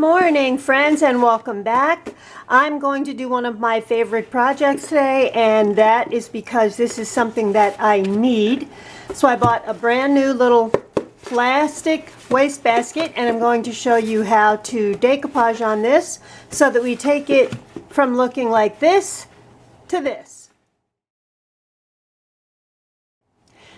morning, friends, and welcome back. I'm going to do one of my favorite projects today, and that is because this is something that I need. So I bought a brand new little plastic wastebasket, and I'm going to show you how to decoupage on this so that we take it from looking like this to this.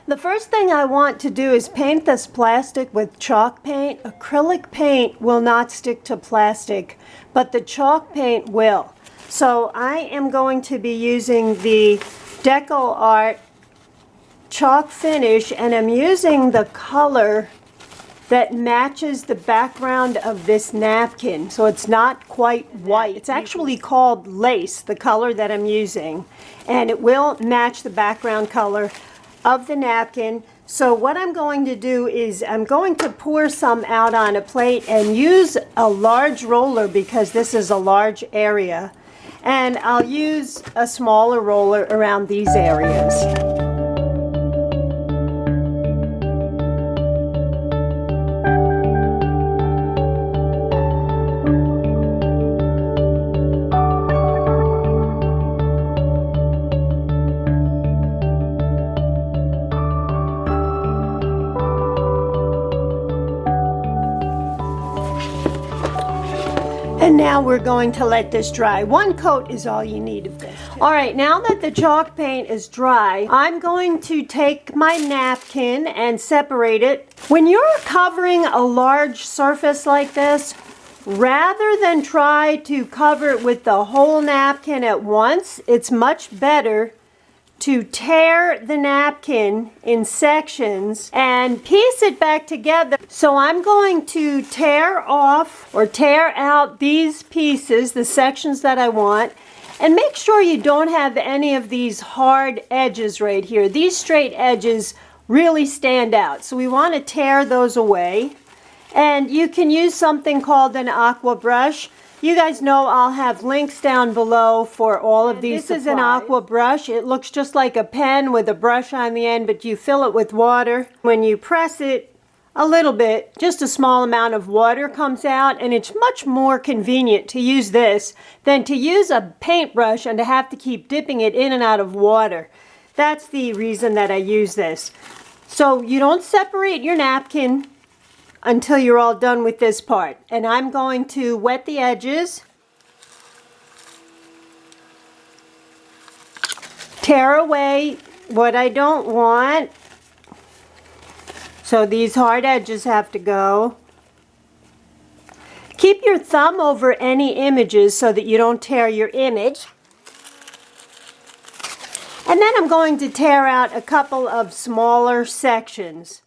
The first thing I want to do is paint this plastic with chalk paint. Acrylic paint will not stick to plastic, but the chalk paint will. So I am going to be using the Decoupage chalk finish, and I'm using the color that matches the background of this napkin. So it's not quite white. It's actually called lace, the color that I'm using, and it will match the background color of the napkin. So what I'm going to do is I'm going to pour some out on a plate and use a large roller because this is a large area, and I'll use a smaller roller around these areas. And now we're going to let this dry. One coat is all you need of this. All right, now that the chalk paint is dry, I'm going to take my napkin and separate it. When you're covering a large surface like this, rather than try to cover it with the whole napkin at once, it's much better to tear the napkin in sections and piece it back together. So I'm going to tear off or tear out these pieces, the sections that I want, and make sure you don't have any of these hard edges right here. These straight edges really stand out, so we want to tear those away. And you can use something called an aqua brush. You guys know I'll have links down below for all of these supplies. This is an aqua brush. It looks just like a pen with a brush on the end, but you fill it with water. When you press it a little bit, just a small amount of water comes out, and it's much more convenient to use this than to use a paintbrush and to have to keep dipping it in and out of water. That's the reason that I use this. So you don't separate your napkin until you're all done with this part. And I'm going to wet the edges, tear away what I don't want. So these hard edges have to go. Keep your thumb over any images so that you don't tear your image. And then I'm going to tear out a couple of smaller sections.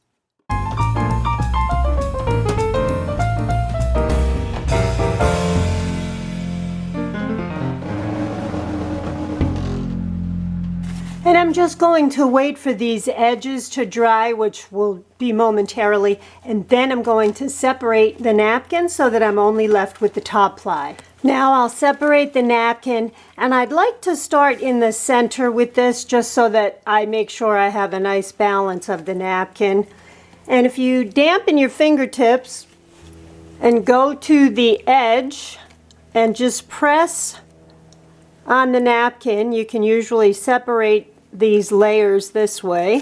And I'm just going to wait for these edges to dry, which will be momentarily, and then I'm going to separate the napkin so that I'm only left with the top ply. Now I'll separate the napkin, and I'd like to start in the center with this just so that I make sure I have a nice balance of the napkin. And if you dampen your fingertips and go to the edge and just press on the napkin, you can usually separate these layers this way. I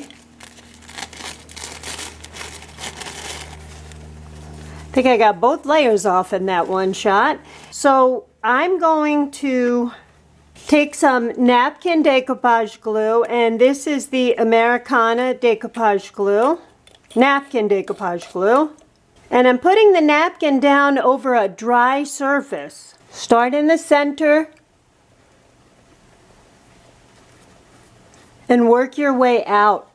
think I got both layers off in that one shot. So I'm going to take some napkin decoupage glue, and this is the Americana decoupage glue, napkin decoupage glue. And I'm putting the napkin down over a dry surface. Start in the center and work your way out.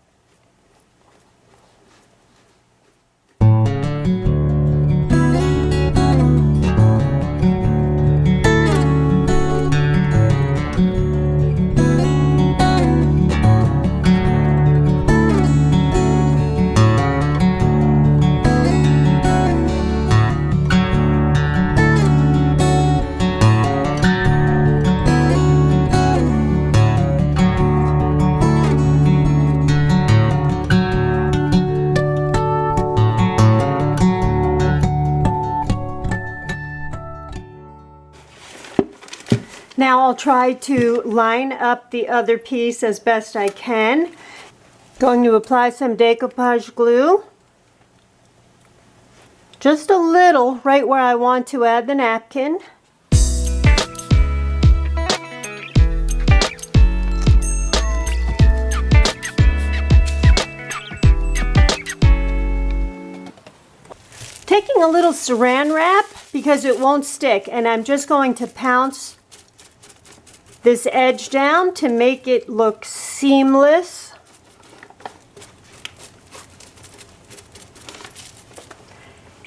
Now I'll try to line up the other piece as best I can. Going to apply some decoupage glue. Just a little right where I want to add the napkin. Taking a little saran wrap because it won't stick, and I'm just going to pounce this edge down to make it look seamless.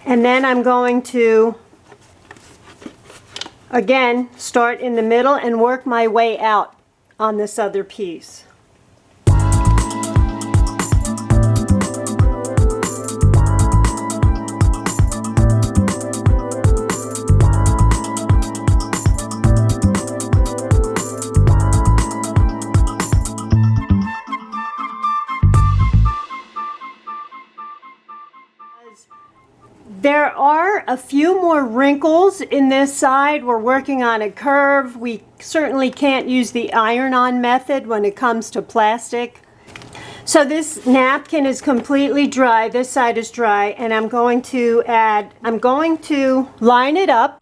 And then I'm going to, again, start in the middle and work my way out on this other piece. There are a few more wrinkles in this side. We're working on a curve. We certainly can't use the iron-on method when it comes to plastic. So this napkin is completely dry. This side is dry, and I'm going to line it up.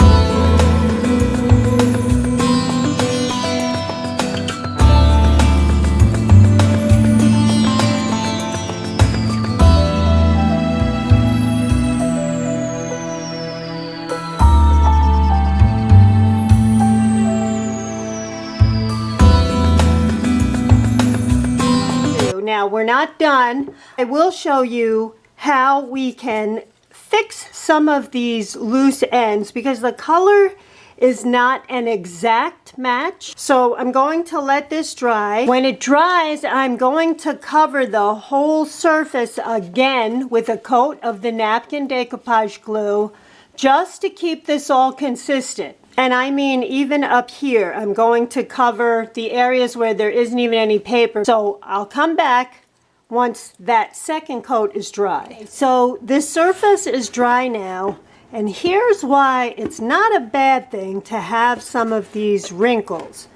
Now we're not done. I will show you how we can fix some of these loose ends because the color is not an exact match. So I'm going to let this dry. When it dries, I'm going to cover the whole surface again with a coat of the napkin decoupage glue just to keep this all consistent. And I mean even up here, I'm going to cover the areas where there isn't even any paper. So I'll come back once that second coat is dry. So this surface is dry now, and here's why it's not a bad thing to have some of these wrinkles.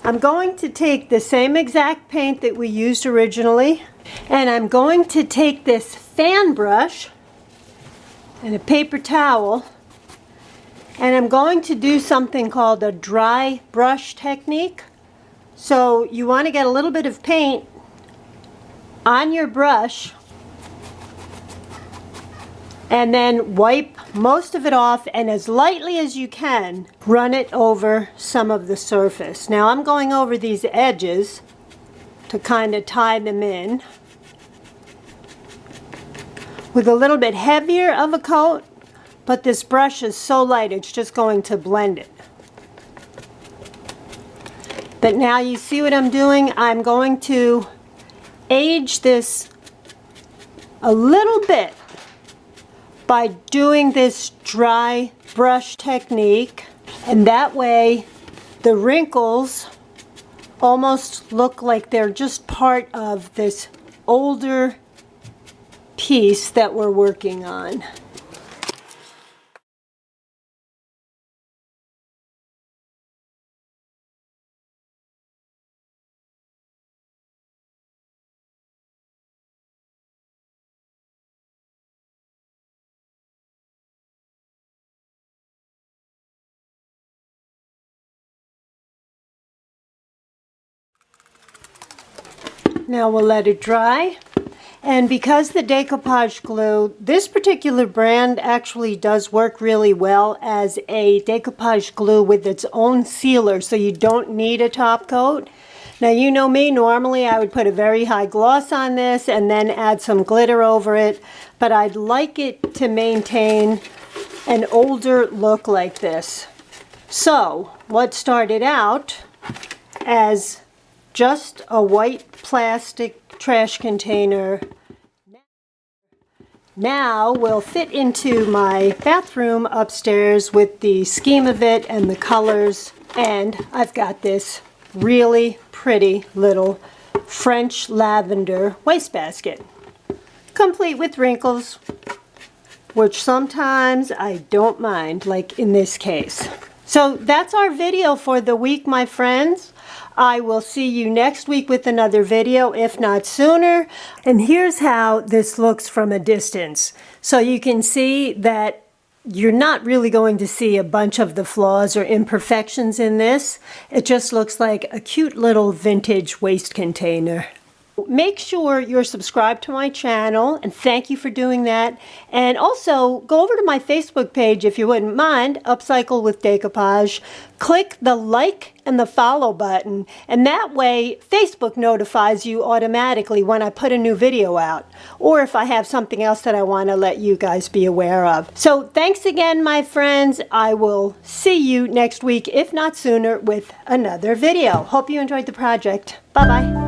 I'm going to take the same exact paint that we used originally, and I'm going to take this fan brush and a paper towel, and I'm going to do something called a dry brush technique. So you want to get a little bit of paint on your brush and then wipe most of it off, and as lightly as you can, run it over some of the surface. Now I'm going over these edges to kind of tie them in with a little bit heavier of a coat. But this brush is so light, it's just going to blend it. But now you see what I'm doing? I'm going to age this a little bit by doing this dry brush technique. And that way, the wrinkles almost look like they're just part of this older piece that we're working on. Now we'll let it dry. And because the decoupage glue, this particular brand actually does work really well as a decoupage glue with its own sealer, so you don't need a top coat. Now you know me, normally I would put a very high gloss on this and then add some glitter over it, but I'd like it to maintain an older look like this. So what started out as just a white plastic trash container now will fit into my bathroom upstairs with the scheme of it and the colors. And I've got this really pretty little French lavender wastebasket, complete with wrinkles, which sometimes I don't mind, like in this case. So that's our video for the week, my friends. I will see you next week with another video, if not sooner. And here's how this looks from a distance. So you can see that you're not really going to see a bunch of the flaws or imperfections in this. It just looks like a cute little vintage waste container. Make sure you're subscribed to my channel, and thank you for doing that. And also, go over to my Facebook page if you wouldn't mind, Upcycle with Decoupage. Click the like and the follow button, and that way Facebook notifies you automatically when I put a new video out, or if I have something else that I want to let you guys be aware of. So thanks again, my friends. I will see you next week, if not sooner, with another video. Hope you enjoyed the project. Bye-bye.